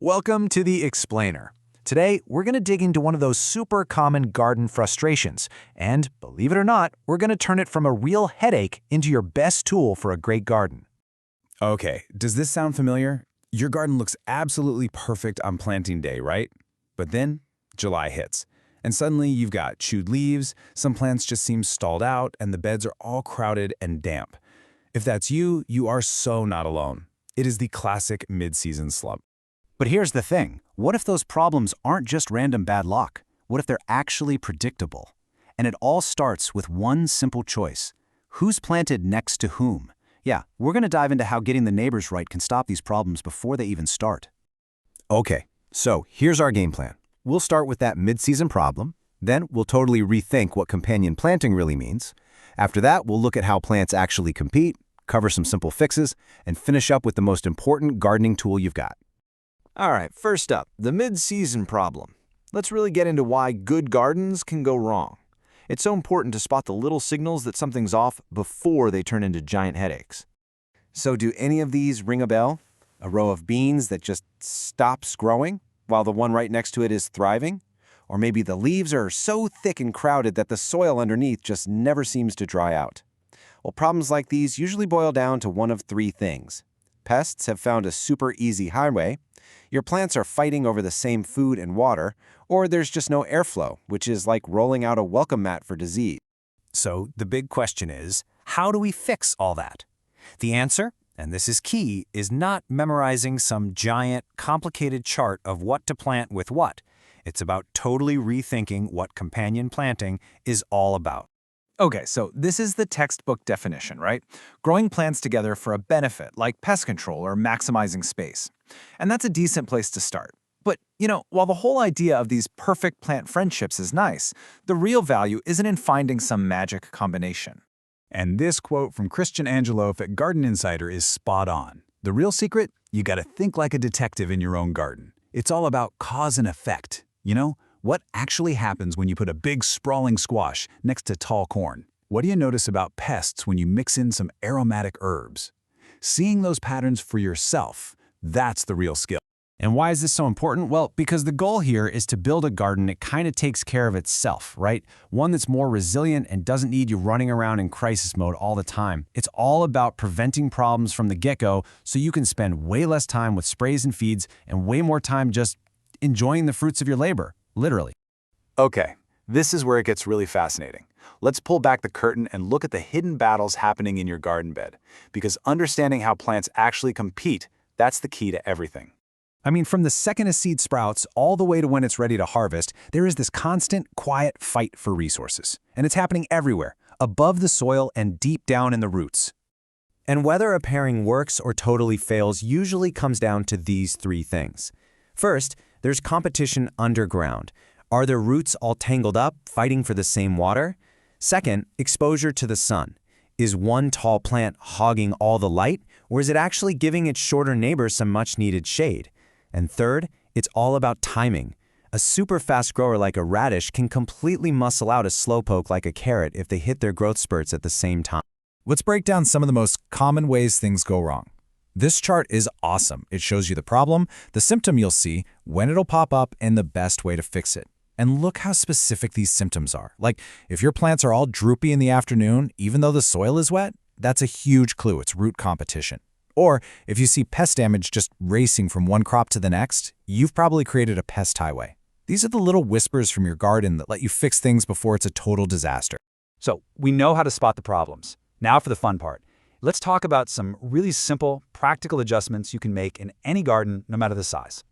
Welcome to The Explainer. Today, we're going to dig into one of those super common garden frustrations, and believe it or not, we're going to turn it from a real headache into your best tool for a great garden. Okay, does this sound familiar? Your garden looks absolutely perfect on planting day, right? But then, July hits, and suddenly you've got chewed leaves, some plants just seem stalled out, and the beds are all crowded and damp. If that's you, you are so not alone. It is the classic mid-season slump. But here's the thing. What if those problems aren't just random bad luck? What if they're actually predictable? And it all starts with one simple choice. Who's planted next to whom? Yeah, we're going to dive into how getting the neighbors right can stop these problems before they even start. Okay, so here's our game plan. We'll start with that mid-season problem. Then we'll totally rethink what companion planting really means. After that, we'll look at how plants actually compete, cover some simple fixes, and finish up with the most important gardening tool you've got. All right, first up, the mid-season problem. Let's really get into why good gardens can go wrong. It's so important to spot the little signals that something's off before they turn into giant headaches. So do any of these ring a bell? A row of beans that just stops growing while the one right next to it is thriving? Or maybe the leaves are so thick and crowded that the soil underneath just never seems to dry out. Well, problems like these usually boil down to one of three things. Pests have found a super easy highway, your plants are fighting over the same food and water, or there's just no airflow, which is like rolling out a welcome mat for disease. So the big question is, how do we fix all that? The answer, and this is key, is not memorizing some giant, complicated chart of what to plant with what. It's about totally rethinking what companion planting is all about. Okay, so this is the textbook definition, right? Growing plants together for a benefit, like pest control or maximizing space. And that's a decent place to start. But, while the whole idea of these perfect plant friendships is nice, the real value isn't in finding some magic combination. And this quote from Christian Angeloff at Garden Insider is spot on. The real secret? You gotta think like a detective in your own garden. It's all about cause and effect. What actually happens when you put a big sprawling squash next to tall corn? What do you notice about pests when you mix in some aromatic herbs? Seeing those patterns for yourself, that's the real skill. And why is this so important? Well, because the goal here is to build a garden that kind of takes care of itself, right? One that's more resilient and doesn't need you running around in crisis mode all the time. It's all about preventing problems from the get-go so you can spend way less time with sprays and feeds and way more time just enjoying the fruits of your labor, literally. Okay, this is where it gets really fascinating. Let's pull back the curtain and look at the hidden battles happening in your garden bed. Because understanding how plants actually compete, that's the key to everything. I mean, from the second a seed sprouts all the way to when it's ready to harvest, there is this constant, quiet fight for resources. And it's happening everywhere, above the soil and deep down in the roots. And whether a pairing works or totally fails usually comes down to these three things. First, there's competition underground. Are their roots all tangled up, fighting for the same water? Second, exposure to the sun. Is one tall plant hogging all the light, or is it actually giving its shorter neighbors some much-needed shade? And third, it's all about timing. A super fast grower like a radish can completely muscle out a slowpoke like a carrot if they hit their growth spurts at the same time. Let's break down some of the most common ways things go wrong. This chart is awesome. It shows you the problem, the symptom you'll see, when it'll pop up, and the best way to fix it. And look how specific these symptoms are. Like, if your plants are all droopy in the afternoon, even though the soil is wet, that's a huge clue. It's root competition. Or if you see pest damage just racing from one crop to the next, you've probably created a pest highway. These are the little whispers from your garden that let you fix things before it's a total disaster. So we know how to spot the problems. Now for the fun part. Let's talk about some really simple, practical adjustments you can make in any garden, no matter the size.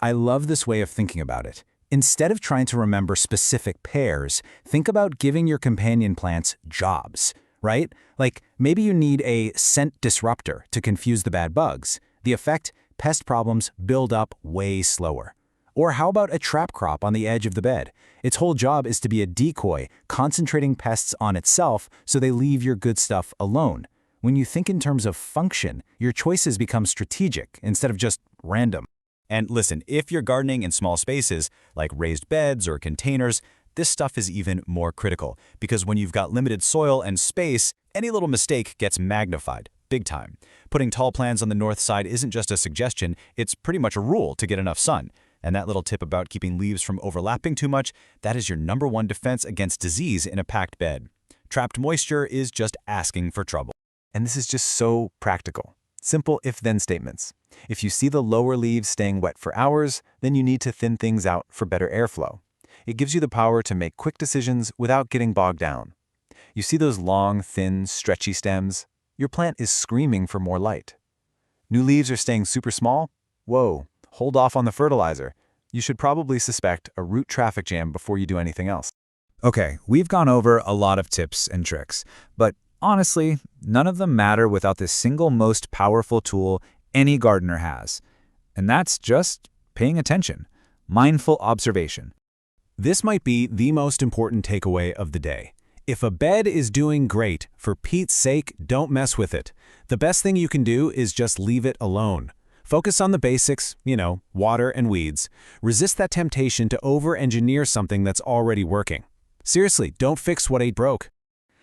I love this way of thinking about it. Instead of trying to remember specific pairs, think about giving your companion plants jobs, right? Like maybe you need a scent disruptor to confuse the bad bugs. The effect, pest problems build up way slower. Or how about a trap crop on the edge of the bed? Its whole job is to be a decoy, concentrating pests on itself so they leave your good stuff alone. When you think in terms of function, your choices become strategic instead of just random. And listen, if you're gardening in small spaces, like raised beds or containers, this stuff is even more critical, because when you've got limited soil and space, any little mistake gets magnified. big time. Putting tall plants on the north side isn't just a suggestion, it's pretty much a rule to get enough sun. And that little tip about keeping leaves from overlapping too much, that is your #1 defense against disease in a packed bed. Trapped moisture is just asking for trouble. And this is just so practical. Simple if-then statements. If you see the lower leaves staying wet for hours, then you need to thin things out for better airflow. It gives you the power to make quick decisions without getting bogged down. You see those long, thin, stretchy stems? Your plant is screaming for more light. New leaves are staying super small? Whoa, hold off on the fertilizer. You should probably suspect a root traffic jam before you do anything else. Okay, we've gone over a lot of tips and tricks, but honestly, none of them matter without the single most powerful tool any gardener has. And that's just paying attention. Mindful observation. This might be the most important takeaway of the day. If a bed is doing great, for Pete's sake, don't mess with it. The best thing you can do is just leave it alone. Focus on the basics, water and weeds. Resist that temptation to over-engineer something that's already working. Seriously, don't fix what ain't broke.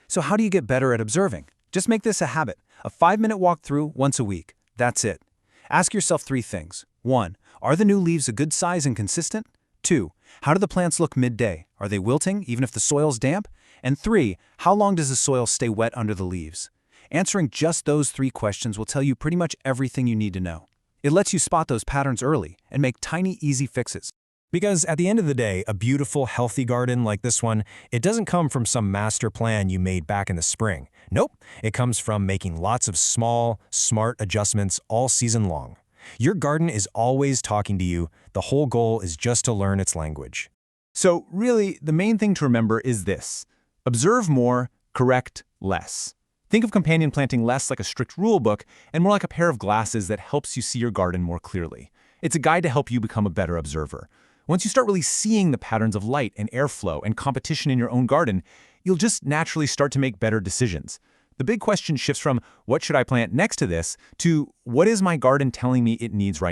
So how do you get better at observing? Just make this a habit. A 5-minute walkthrough once a week. That's it. Ask yourself 3 things. 1. Are the new leaves a good size and consistent? 2. How do the plants look midday? Are they wilting, even if the soil's damp? And 3. How long does the soil stay wet under the leaves? Answering just those 3 questions will tell you pretty much everything you need to know. It lets you spot those patterns early and make tiny, easy fixes. Because at the end of the day, a beautiful, healthy garden like this one, it doesn't come from some master plan you made back in the spring. Nope, it comes from making lots of small, smart adjustments all season long. Your garden is always talking to you. The whole goal is just to learn its language. So really, the main thing to remember is this. Observe more, correct less. Think of companion planting less like a strict rule book and more like a pair of glasses that helps you see your garden more clearly. It's a guide to help you become a better observer. Once you start really seeing the patterns of light and airflow and competition in your own garden, you'll just naturally start to make better decisions. The big question shifts from what should I plant next to this to what is my garden telling me it needs right